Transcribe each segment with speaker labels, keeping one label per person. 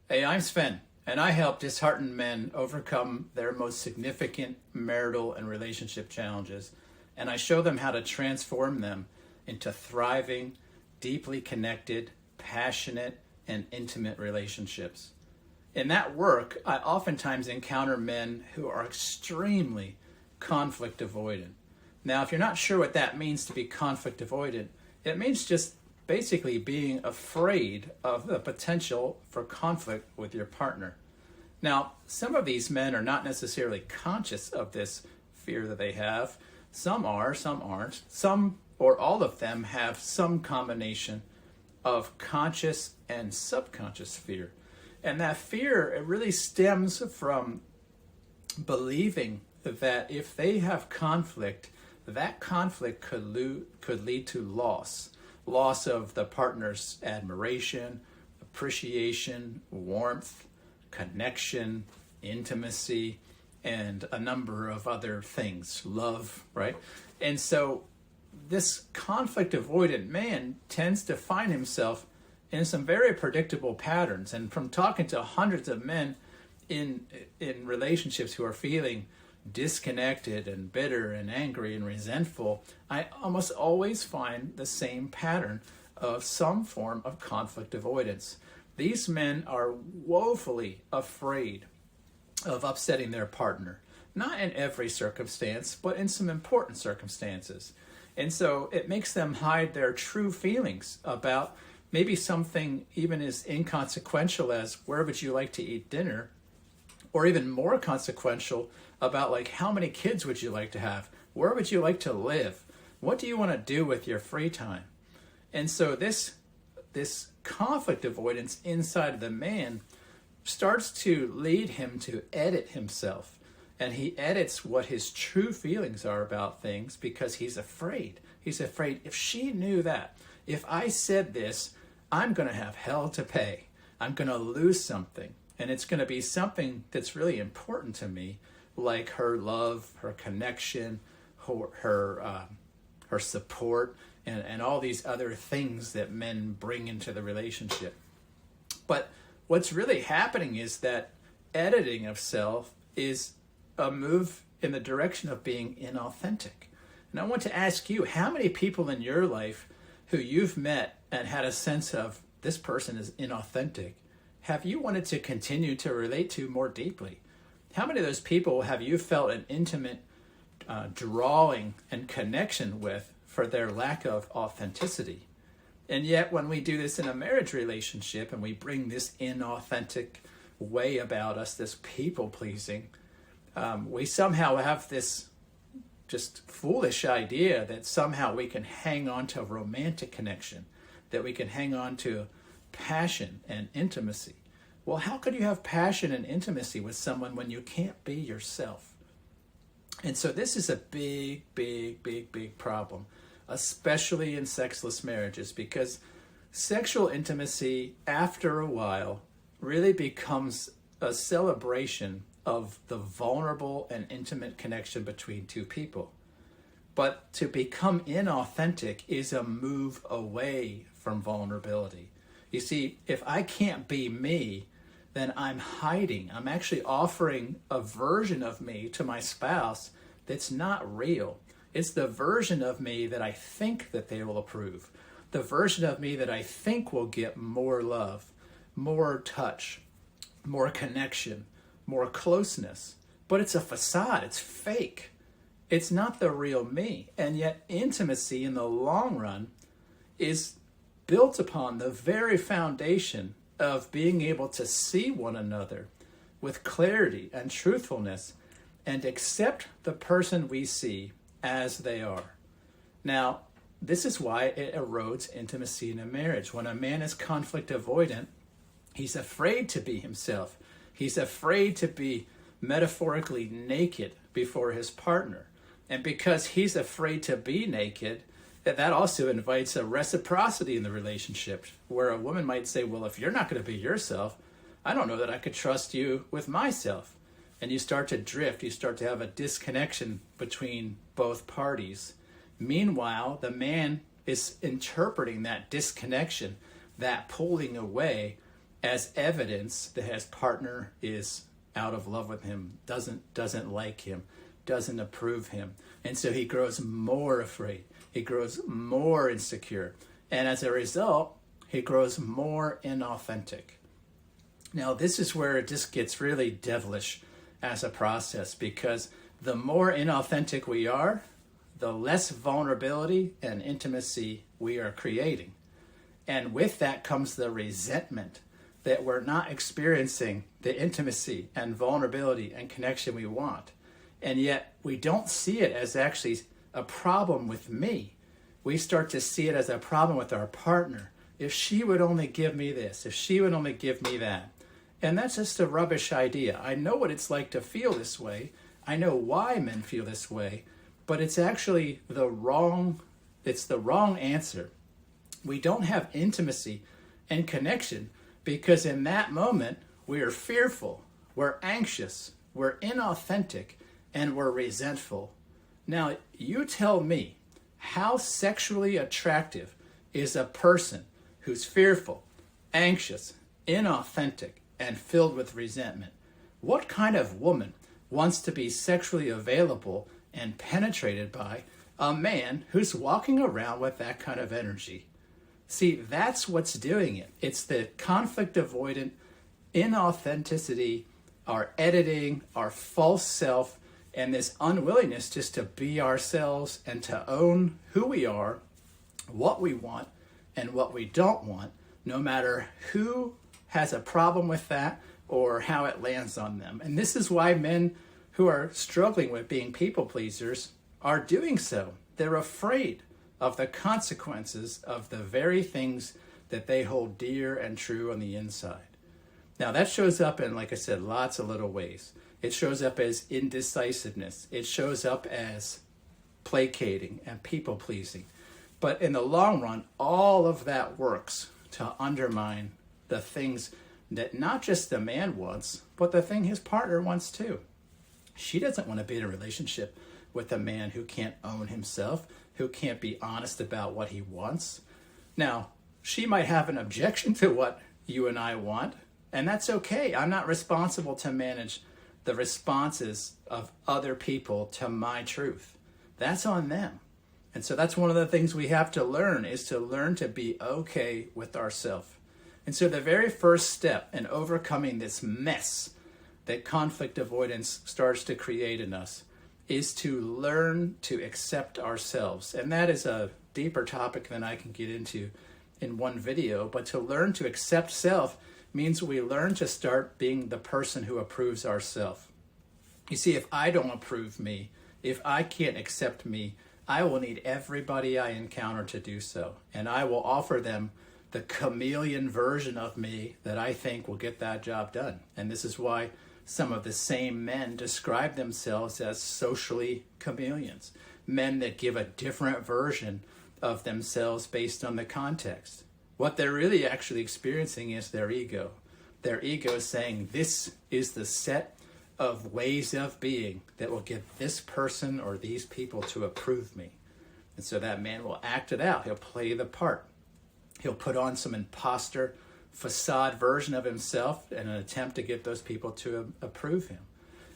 Speaker 1: Hey, I'm Sven, and I help disheartened men overcome their most significant marital and relationship challenges, and I show them how to transform them into thriving, deeply connected, passionate, and intimate relationships. In that work, I oftentimes encounter men who are extremely conflict avoidant. Now, if you're not sure what that means to be conflict avoidant, it means just basically being afraid of the potential for conflict with your partner. Now, some of these men are not necessarily conscious of this fear that they have. Some are, some aren't. Some or all of them have some combination of conscious and subconscious fear. And that fear, it really stems from believing that if they have conflict, that conflict could lead to loss of the partner's admiration, appreciation, warmth, connection, intimacy, and a number of other things, love, right? And so this conflict avoidant man tends to find himself in some very predictable patterns. And from talking to hundreds of men in relationships who are feeling disconnected and bitter and angry and resentful, I almost always find the same pattern of some form of conflict avoidance. These men are woefully afraid of upsetting their partner, not in every circumstance, but in some important circumstances. And so it makes them hide their true feelings about maybe something even as inconsequential as where would you like to eat dinner, or even more consequential about like how many kids would you like to have, where would you like to live, what do you want to do with your free time. And so this conflict avoidance inside of the man starts to lead him to edit himself, and he edits what his true feelings are about things because he's afraid if she knew that, if I said this, I'm going to have hell to pay, I'm going to lose something, and it's going to be something that's really important to me, like her love, her connection, her support, and all these other things that men bring into the relationship. But what's really happening is that editing of self is a move in the direction of being inauthentic. And I want to ask you, how many people in your life who you've met and had a sense of this person is inauthentic have you wanted to continue to relate to more deeply? How many of those people have you felt an intimate drawing and connection with for their lack of authenticity? And yet when we do this in a marriage relationship and we bring this inauthentic way about us, this people-pleasing, we somehow have this just foolish idea that somehow we can hang on to romantic connection, that we can hang on to passion and intimacy. Well, how could you have passion and intimacy with someone when you can't be yourself? And so this is a big, big, big, big problem, especially in sexless marriages, because sexual intimacy, after a while, really becomes a celebration of the vulnerable and intimate connection between two people. But to become inauthentic is a move away from vulnerability. You see, if I can't be me, then I'm hiding. I'm actually offering a version of me to my spouse that's not real. It's the version of me that I think that they will approve. The version of me that I think will get more love, more touch, more connection, more closeness. But it's a facade. It's fake. It's not the real me. And yet intimacy in the long run is built upon the very foundation of being able to see one another with clarity and truthfulness and accept the person we see as they are. Now, this is why it erodes intimacy in a marriage. When a man is conflict avoidant, he's afraid to be himself. He's afraid to be metaphorically naked before his partner. And because he's afraid to be naked, that also invites a reciprocity in the relationship, where a woman might say, well, if you're not going to be yourself, I don't know that I could trust you with myself. And you start to drift. You start to have a disconnection between both parties. Meanwhile, the man is interpreting that disconnection, that pulling away, as evidence that his partner is out of love with him, doesn't like him, doesn't approve him. And so he grows more afraid. He grows more insecure. And as a result, he grows more inauthentic. Now, this is where it just gets really devilish as a process, because the more inauthentic we are, the less vulnerability and intimacy we are creating. And with that comes the resentment that we're not experiencing the intimacy and vulnerability and connection we want. And yet we don't see it as actually a problem with me. We start to see it as a problem with our partner. If she would only give me this, if she would only give me that. And that's just a rubbish idea. I know what it's like to feel this way. I know why men feel this way, but it's actually the wrong answer. We don't have intimacy and connection because in that moment, we are fearful, we're anxious, we're inauthentic, and we're resentful. Now, you tell me, how sexually attractive is a person who's fearful, anxious, inauthentic, and filled with resentment? What kind of woman wants to be sexually available and penetrated by a man who's walking around with that kind of energy? See, that's what's doing it. It's the conflict-avoidant inauthenticity, our editing, our false self, and this unwillingness just to be ourselves and to own who we are, what we want, and what we don't want, no matter who has a problem with that or how it lands on them. And this is why men who are struggling with being people pleasers are doing so. They're afraid of the consequences of the very things that they hold dear and true on the inside. Now that shows up in, like I said, lots of little ways. It shows up as indecisiveness. It shows up as placating and people pleasing. But in the long run, all of that works to undermine the things that not just the man wants, but the thing his partner wants too. She doesn't want to be in a relationship with a man who can't own himself, who can't be honest about what he wants. Now, she might have an objection to what you and I want, and that's okay. I'm not responsible to manage the responses of other people to my truth. That's on them. And so that's one of the things we have to learn, is to learn to be okay with ourselves. And so the very first step in overcoming this mess that conflict avoidance starts to create in us is to learn to accept ourselves. And that is a deeper topic than I can get into in one video, but to learn to accept self means we learn to start being the person who approves ourselves. You see, if I don't approve me, if I can't accept me, I will need everybody I encounter to do so. And I will offer them the chameleon version of me that I think will get that job done. And this is why some of the same men describe themselves as socially chameleons, men that give a different version of themselves based on the context. What they're really actually experiencing is their ego. Their ego is saying, this is the set of ways of being that will get this person or these people to approve me. And so that man will act it out. He'll play the part. He'll put on some imposter facade version of himself in an attempt to get those people to approve him.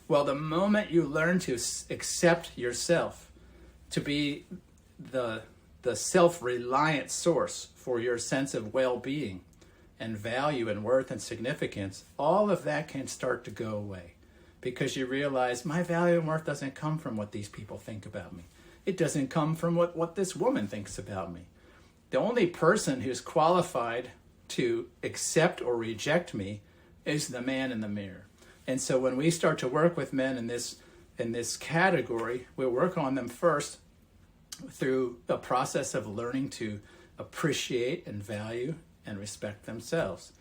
Speaker 1: Well, the moment you learn to accept yourself, to be the self-reliant source for your sense of well-being and value and worth and significance, all of that can start to go away, because you realize my value and worth doesn't come from what these people think about me. It doesn't come from what this woman thinks about me. The only person who's qualified to accept or reject me is the man in the mirror. And so when we start to work with men in this category, we work on them first through a process of learning to appreciate and value and respect themselves.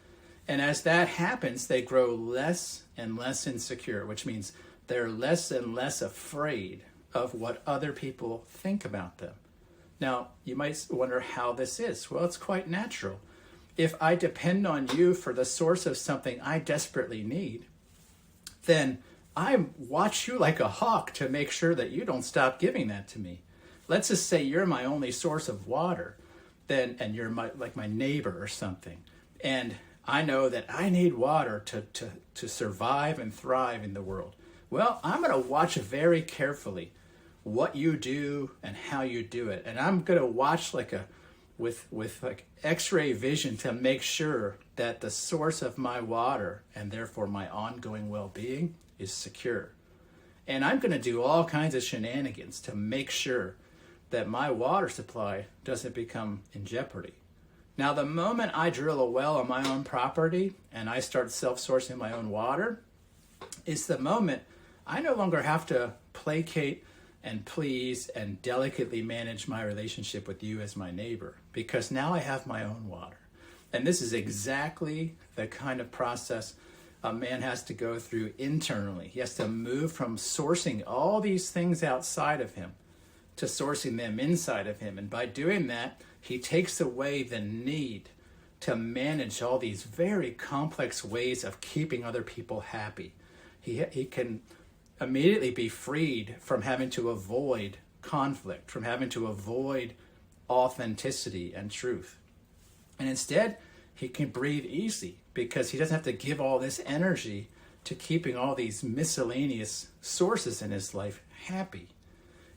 Speaker 1: And as that happens, they grow less and less insecure, which means they're less and less afraid of what other people think about them. Now, you might wonder how this is. Well, it's quite natural. If I depend on you for the source of something I desperately need, then I watch you like a hawk to make sure that you don't stop giving that to me. Let's just say you're my only source of water, and you're like my neighbor or something, and I know that I need water to survive and thrive in the world. Well, I'm going to watch very carefully what you do and how you do it. And I'm going to watch with like X-ray vision to make sure that the source of my water and therefore my ongoing well-being is secure. And I'm going to do all kinds of shenanigans to make sure that my water supply doesn't become in jeopardy. Now, the moment I drill a well on my own property and I start self-sourcing my own water, is the moment I no longer have to placate and please and delicately manage my relationship with you as my neighbor, because now I have my own water. And this is exactly the kind of process a man has to go through internally. He has to move from sourcing all these things outside of him to sourcing them inside of him. And by doing that, he takes away the need to manage all these very complex ways of keeping other people happy. He can immediately be freed from having to avoid conflict, from having to avoid authenticity and truth. And instead, he can breathe easy because he doesn't have to give all this energy to keeping all these miscellaneous sources in his life happy.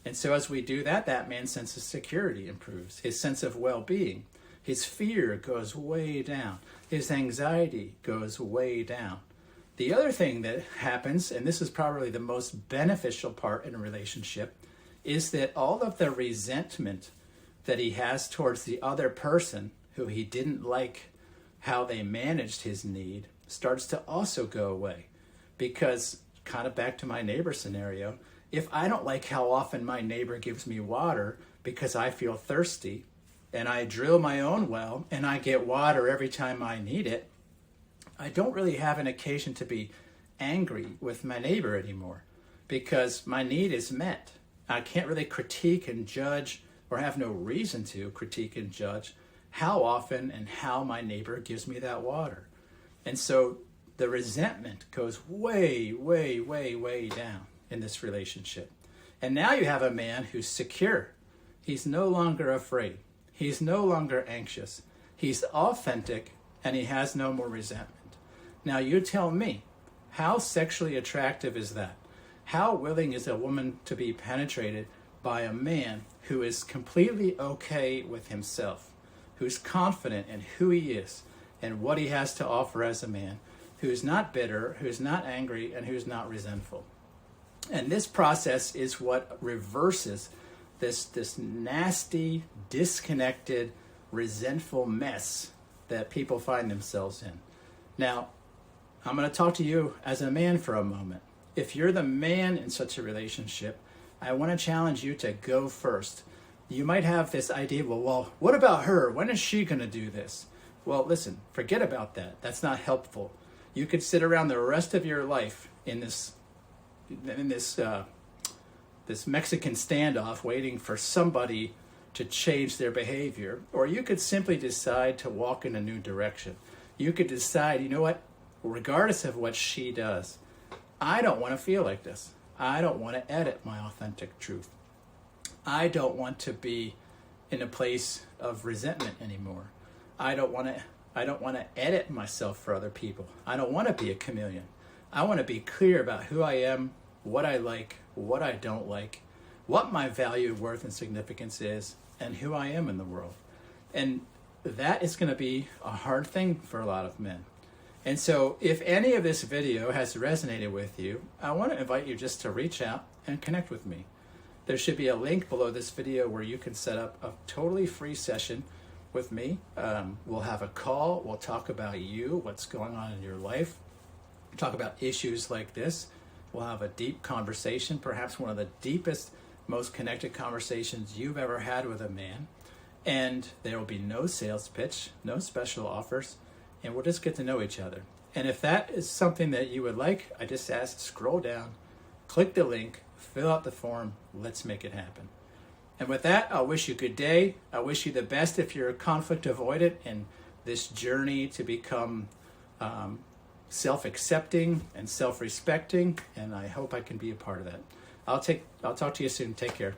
Speaker 1: And so as we do that, that man's sense of security improves. His sense of well-being, his fear goes way down. His anxiety goes way down. The other thing that happens, and this is probably the most beneficial part in a relationship, is that all of the resentment that he has towards the other person who he didn't like how they managed his need starts to also go away. Because, kind of back to my neighbor scenario, if I don't like how often my neighbor gives me water because I feel thirsty, and I drill my own well and I get water every time I need it, I don't really have an occasion to be angry with my neighbor anymore because my need is met. I can't really critique and judge, or have no reason to critique and judge, how often and how my neighbor gives me that water. And so the resentment goes way, way, way, way down in this relationship. And now you have a man who's secure. He's no longer afraid. He's no longer anxious. He's authentic, and he has no more resentment. Now you tell me, how sexually attractive is that? How willing is a woman to be penetrated by a man who is completely okay with himself, who's confident in who he is and what he has to offer as a man, who's not bitter, who's not angry, and who's not resentful? And this process is what reverses this nasty, disconnected, resentful mess that people find themselves in. Now, I'm going to talk to you as a man for a moment. If you're the man in such a relationship, I want to challenge you to go first. You might have this idea, well, what about her? When is she going to do this? Well, listen, forget about that. That's not helpful. You could sit around the rest of your life in this Mexican standoff waiting for somebody to change their behavior, or you could simply decide to walk in a new direction. You could decide, you know what, regardless of what she does, I don't want to feel like this. I don't want to edit my authentic truth. I don't want to be in a place of resentment anymore. I don't want to edit myself for other people. I don't want to be a chameleon. I want to be clear about who I am, what I like, what I don't like, what my value, worth, and significance is, and who I am in the world. And that is going to be a hard thing for a lot of men. And so if any of this video has resonated with you, I want to invite you just to reach out and connect with me. There should be a link below this video where you can set up a totally free session with me. We'll have a call. We'll talk about you, what's going on in your life. We'll talk about issues like this. We'll have a deep conversation, perhaps one of the deepest, most connected conversations you've ever had with a man. And there will be no sales pitch, no special offers, and we'll just get to know each other. And if that is something that you would like, I just ask, scroll down, click the link, fill out the form, let's make it happen. And with that, I wish you a good day. I wish you the best if you're a conflict avoidant in this journey to become self-accepting and self-respecting, and I hope I can be a part of that. I'll talk to you soon. Take care.